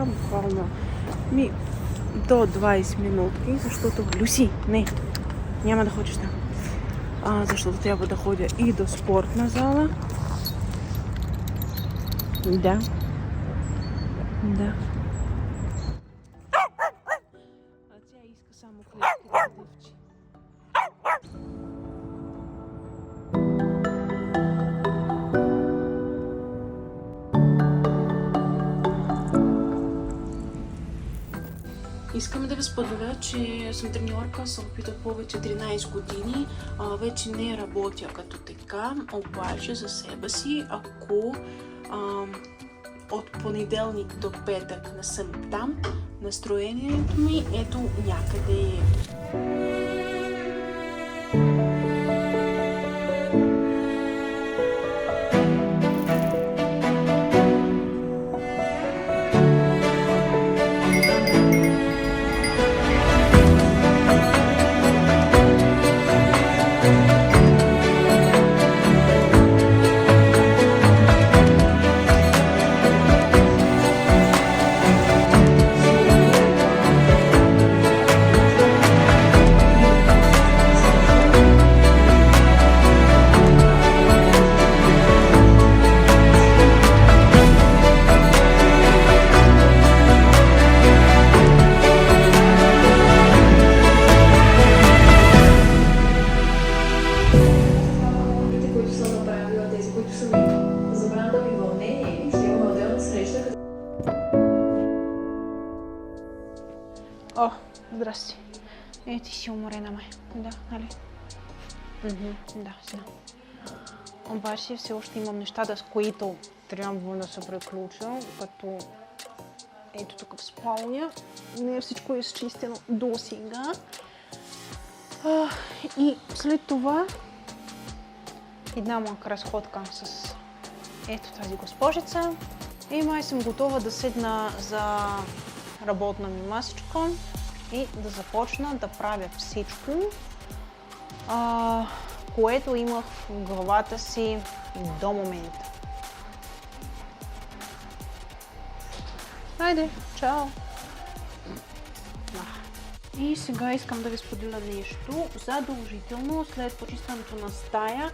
чака буквално до 20 минутки, защото... Люси, не, няма да ходиш там. Защото трябва да ходя и до спортна зала. Да. Тя иска само клетки да дъвчи. Искам да ви споделя, че съм треньорка, съм опита повече 13 години. Вече не работя като така, обаче за себе си, ако от понеделник до петък не съм там, настроението ми ето някъде е. О, здрасти. Ти си уморена, май. Да, нали? Да, знам. Обаче все още имам нещата, с които трябва да се приключа, като ето тук в спалня. Не всичко е изчистено до сега. И след това една малка разходка с ето тази госпожица. И май съм готова да седна за работна ми масичка и да започна да правя всичко, което имах в главата си до момента. Хайде, чао! И сега искам да ви споделя нещо. Задължително след почистването на стая,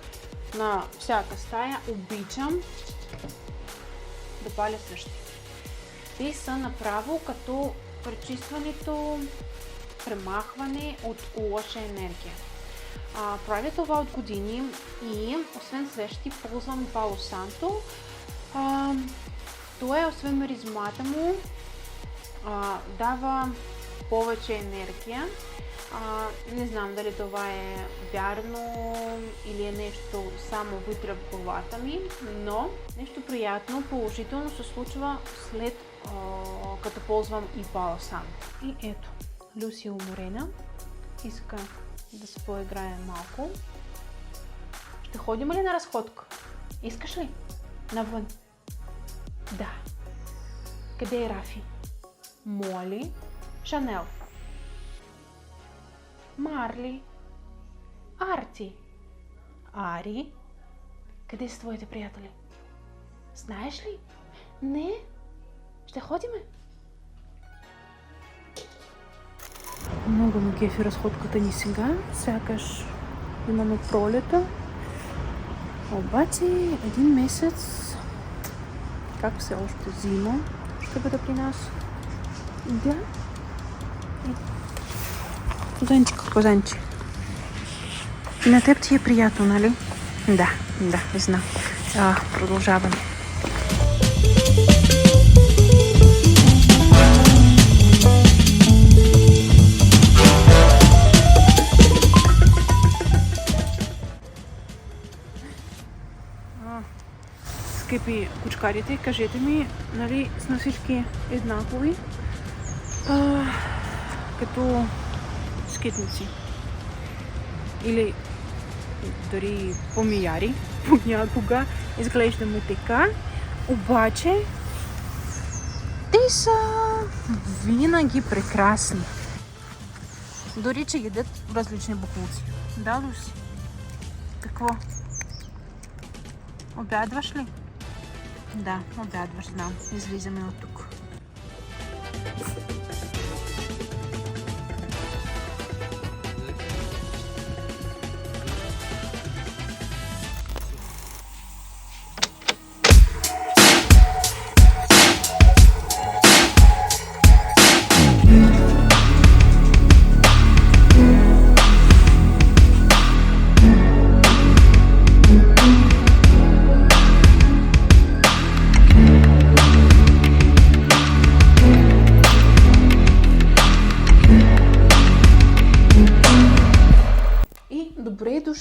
на всяка стая, обичам да паля свещи. Те са направо като пречистването, премахване от лоша енергия. Правя това от години и освен свещи ползвам Пало Санто. Това е освен миризмата му, дава повече енергия. Не знам дали това е вярно или е нещо само вътре в главата ми, но нещо приятно, положително се случва след като ползвам и Пало Санто. И ето, Люси е уморена, иска да се поиграе малко. Ще ходим ли на разходка? Искаш ли? Навън? Да. Къде е Рафи? Моли? Шанел? Марли? Арти? Ари? Къде са твоите приятели? Знаеш ли? Не? Ще ходиме? Много ме кефи разходката ни сега. Сякаш имаме пролета. Обаче един месец, как все още зима, ще бъде при нас. Да. Козанчик. И на теб ти е приятно, нали? Да, знам. Продължаваме. Скъпи кучкарите, кажете ми, нали сме всички еднакви, като скитници или дори помияри, понякога изглеждаме така, обаче те са винаги прекрасни. Дори че ядат различни боклуци. Да, Люси? Какво? Обядваш ли? Да, обядваш, знам. Излизаме от тук.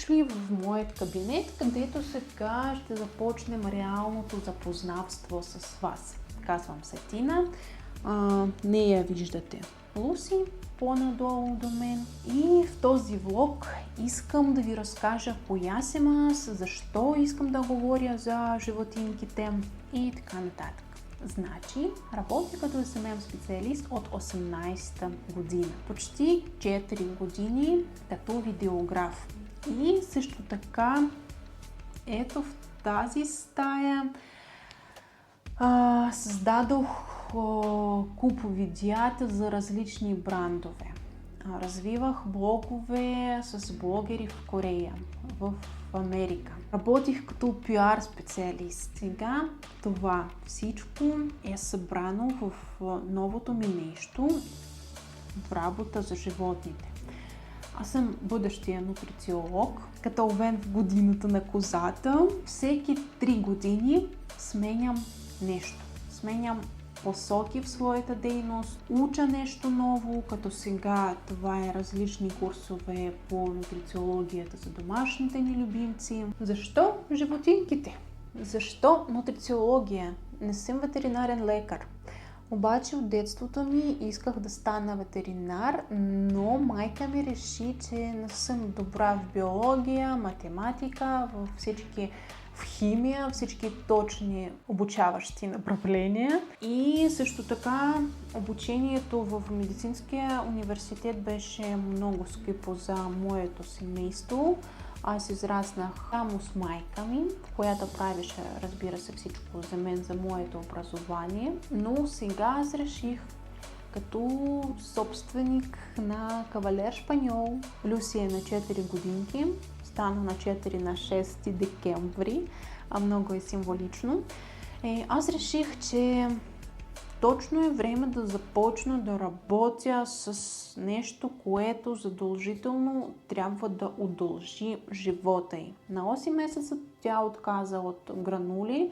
дошли в моят кабинет, където сега ще започнем реалното запознавство с вас. Казвам се Тина, нея виждате Луси по-надолу до мен. И в този влог искам да ви разкажа коя съм аз, защо искам да говоря за животинките и така нататък. Значи, работя като SMM специалист от 18-та година. Почти 4 години като видеограф. И също така, ето в тази стая създадох куп видеята за различни брандове. Развивах блогове с блогери в Корея, в Америка. Работих като пиар специалист. Сега това всичко е събрано в новото ми нещо, в работа за животните. Аз съм бъдещия нутрициолог, като овен в годината на козата. Всеки 3 години сменям нещо. Сменям посоки в своята дейност, уча нещо ново, като сега това е различни курсове по нутрициологията за домашните ни любимци. Защо животинките? Защо нутрициология? Не съм ветеринарен лекар. Обаче от детството ми исках да стана ветеринар, но майка ми реши, че не съм добра в биология, математика, в химия, всички точни обучаващи направления. И също така обучението в медицинския университет беше много скъпо за моето семейство. Аз израснах само с майка ми, която правеше, разбира се, всичко за мен, за моето образование. Но сега аз реших, като собственик на кавалер шпаньол, Люси е на 4 годинки, стана на 4 на 6 декември, много е символично. Аз реших, че точно е време да започна да работя с нещо, което задължително трябва да удължи живота й. На 8 месеца тя отказа от гранули.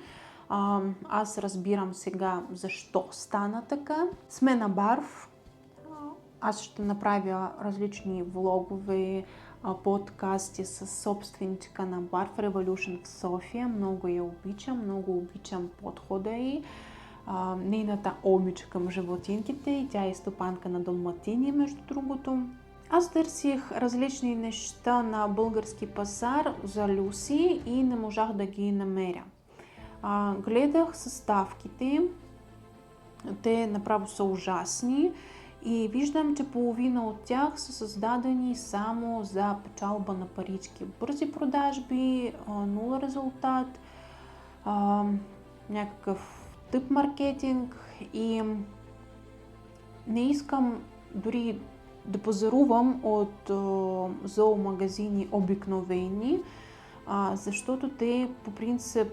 Аз разбирам сега защо стана така. Сме на Барф. Аз ще направя различни влогове, подкасти с собственичка на Barf Revolution в София. Много я обичам, много обичам подхода й. Нейната обич към животинките и тя е стопанка на далматини, между другото. Аз търсих различни неща на български пазар за Люси и не можах да ги намеря. Гледах съставките, те направо са ужасни и виждам, че половина от тях са създадени само за печалба на парички. Бързи продажби, нула резултат, някакъв тъп маркетинг и не искам дори да пазарувам от зоомагазини обикновени, защото те по принцип,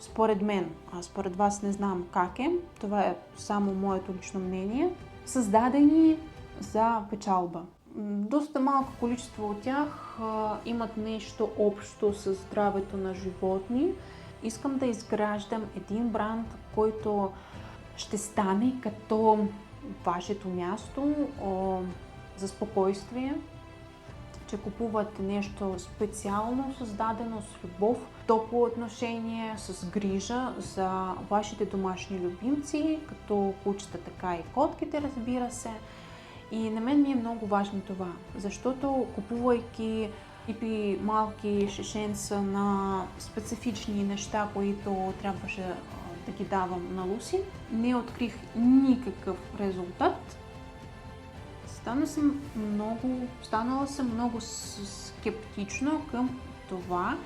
според мен, според вас не знам как е, това е само моето лично мнение, създадени за печалба. Доста малко количество от тях имат нещо общо с здравето на животни. Искам да изграждам един бранд, който ще стане като вашето място за спокойствие, че купувате нещо специално, създадено с любов, топло отношение, с грижа за вашите домашни любимци, като кучета, така и котките, разбира се. И на мен ми е много важно това, защото купувайки и малки шишенца на специфични неща, които трябваше да ги давам на Луси, не открих никакъв резултат. Станала съм много скептична към това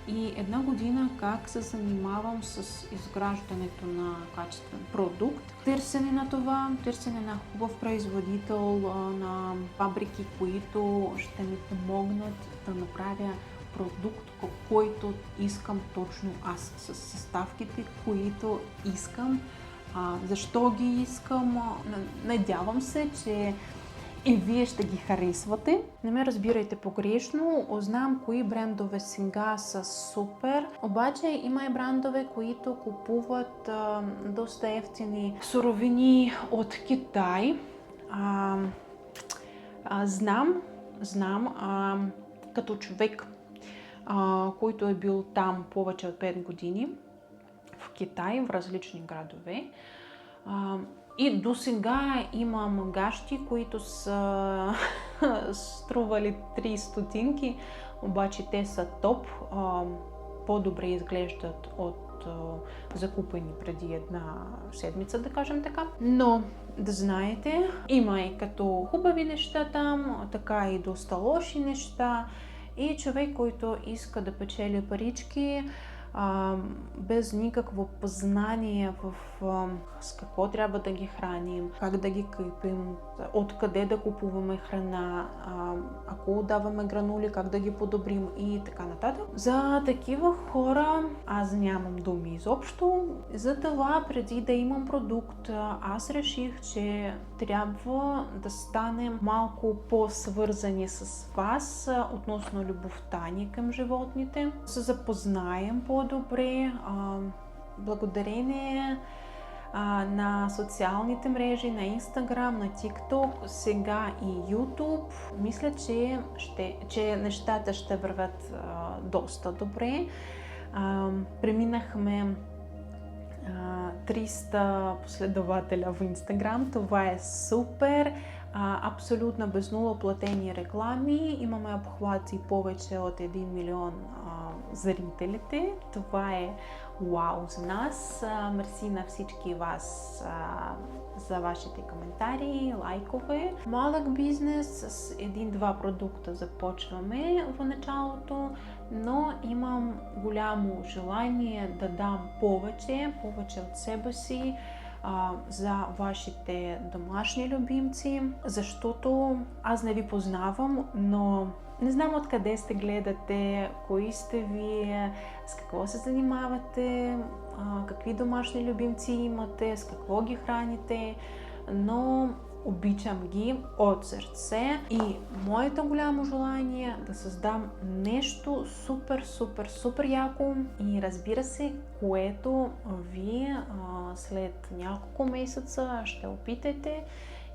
и една година как се занимавам с изграждането на качествен продукт. Търсене на това, търсене на хубав производител, на фабрики, които ще ми помогнат да направя продукт, който искам точно аз, с съставките, които искам, защо ги искам. Надявам се, че и вие ще ги харесвате. Не ме разбирайте погрешно, знам кои брандове сега са супер, обаче има и брандове, които купуват доста евтини суровини от Китай. Знам, като човек, който е бил там повече от 5 години, в Китай, в различни градове. И до сега имам гащи, които са стрували 3 стотинки, обаче те са топ, по-добре изглеждат от закупени преди една седмица, да кажем така. Но да знаете, има и като хубави неща там, така и доста лоши неща. И човек, който иска да печели парички, без никакво познание с какво трябва да ги храним, как да ги купим, откъде да купуваме храна, ако даваме гранули, как да ги подобрим и така нататък. За такива хора аз нямам думи изобщо. Затова преди да имам продукт, аз реших, че трябва да станем малко по-свързани с вас относно любовта ни към животните, се запознаем по-добре, благодарение на социалните мрежи, на Instagram, на TikTok, сега и YouTube. Мисля, че нещата ще вървят доста добре. Преминахме 300 последователя в Instagram. Това е супер. Абсолютно без нула платени реклами. Имаме обхвати повече от 1 милион зрителите. Това е вау за нас. Мерси на всички вас за вашите коментари, лайкове. Малък бизнес с 1-2 продукта започваме в началото, но имам голямо желание да дам повече от себе си за вашите домашни любимци, защото аз не ви познавам, но не знам откъде сте гледате, кои сте вие, с какво се занимавате, какви домашни любимци имате, с какво ги храните, но обичам ги от сърце и моето голямо желание да създам нещо супер яко и разбира се, което вие след няколко месеца ще опитате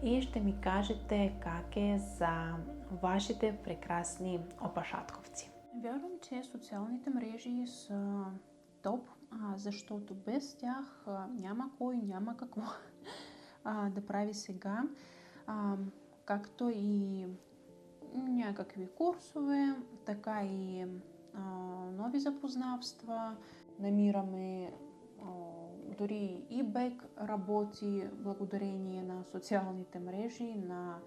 и ще ми кажете как е за вашите прекрасни опашатковци. Вярвам, че социалните мрежи са топ, защото без тях няма кой, няма какво да прави сега, както и някакви курсове, така и нови запознавства. Намираме дори eBay работи благодарение на социалните мрежи, на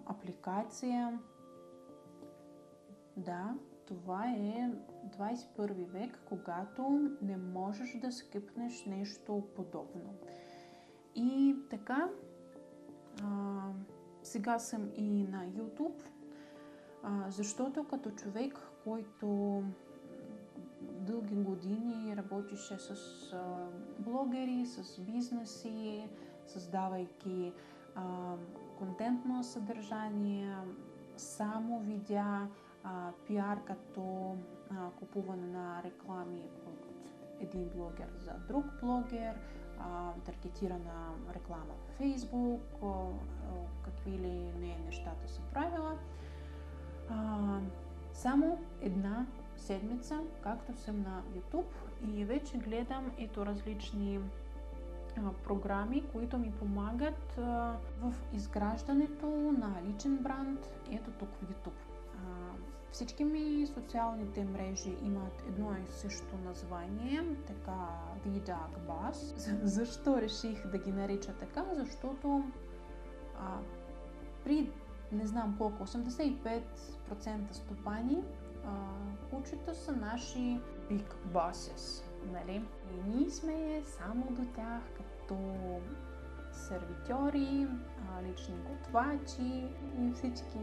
апликация. Да, това е 21 век, когато не можеш да скипнеш нещо подобно. И така, сега съм и на YouTube, защото като човек, който дълги години работеше с блогери, с бизнеси, създавайки контентно съдържание, само видеа, пиар като купуване на реклами от един блогер за друг блогер, таргетирана реклама в Facebook, какви ли не нещата съм правила. Само една седмица, както съм на YouTube и вече гледам различни програми, които ми помагат в изграждането на личен бранд ето тук в YouTube. Всички ми социалните мрежи имат едно и също название, така The Dog Boss. Защо реших да ги нарича така? Защото при не знам колко, 85% стопани, кучета са наши Big Bosses, нали? И ние сме само до тях като сервитьори, лични готвачи и всички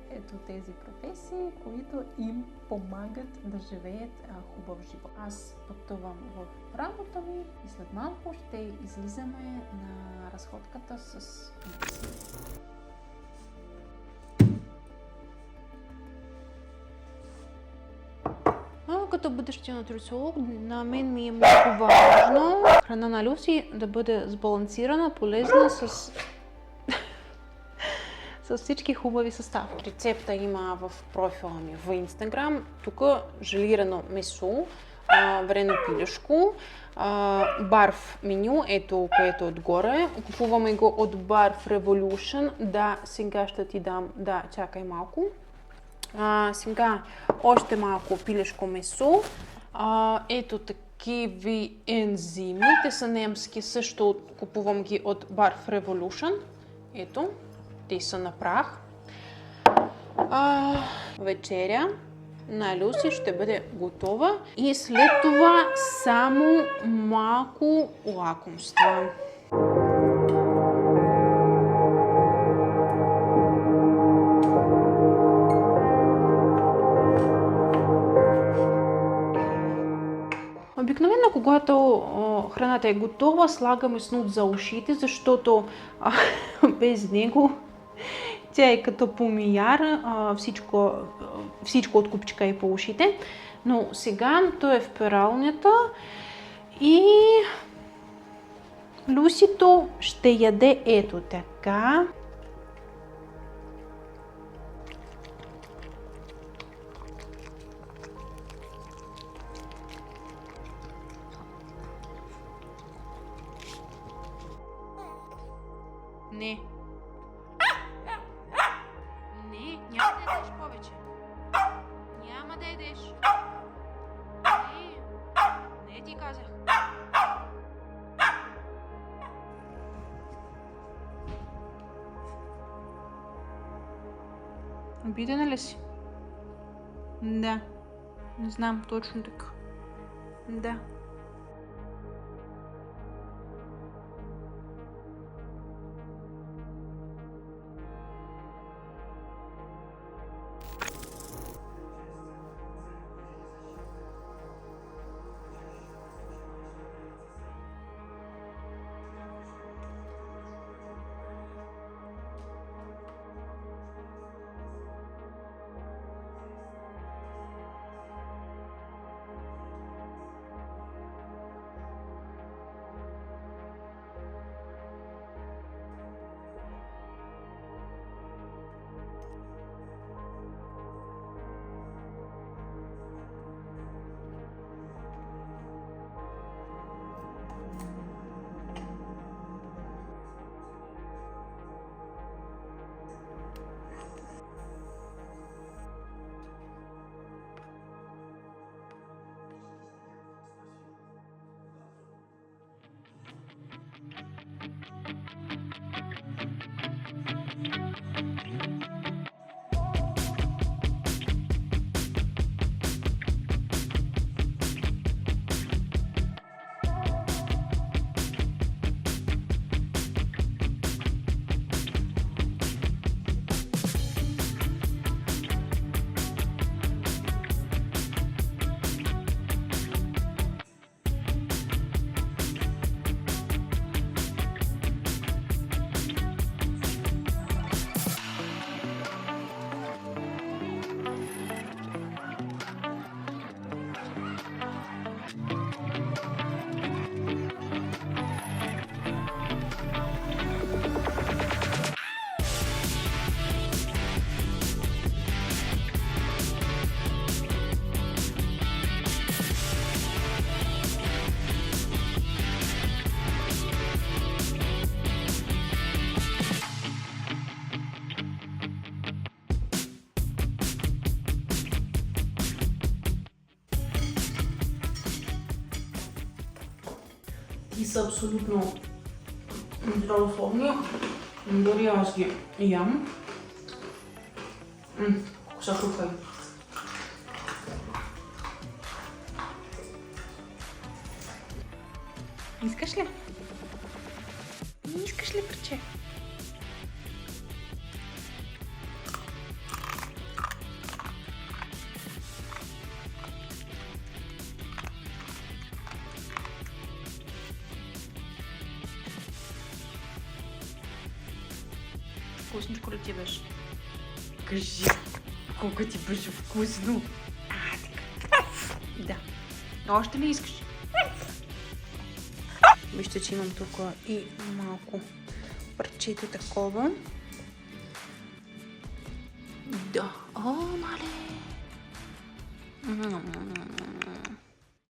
ето тези професии, които им помагат да живеят хубав живот. Аз пътувам в работа ми и след малко ще излизаме на разходката с Максим. Като бъдещия нутрициолог, на мен ми е много важно храна на Люси да бъде сбалансирана, полезна, с с всички хубави съставки. Рецепта има в профила ми в Instagram. Тук желирано месо, варено пилешко, барф меню, ето което отгоре. Купуваме го от Barf Revolution. Да, сега ще ти дам, да, чакай малко. Сега още малко пилешко месо. Ето такива ензими, те са немски, също купувам ги от Barf Revolution. Ето, те са на прах. Вечеря на Люси ще бъде готова и след това само малко лакомства. Обикновено, когато храната е готова, слагаме снуд за ушите, защото без него тя е като помияр, всичко от купчика е по ушите. Но сега той е в пералнята и Люсито ще яде ето така. Не. Не, няма да ядеш повече. Няма да ядеш. Не ти казах. Обидена ли си? Да. Не знам точно така. Да. И са абсолютно здравословни. Дори аз ги ям. Колко са хрупкави. Искаш ли? Не искаш ли, парче? Вкусничко ли ти беше? Кажи, колко ти беше вкусно. Така. Да. Още ли искаш? Вижте, че имам тук и малко парчето такова. Да, о, мале.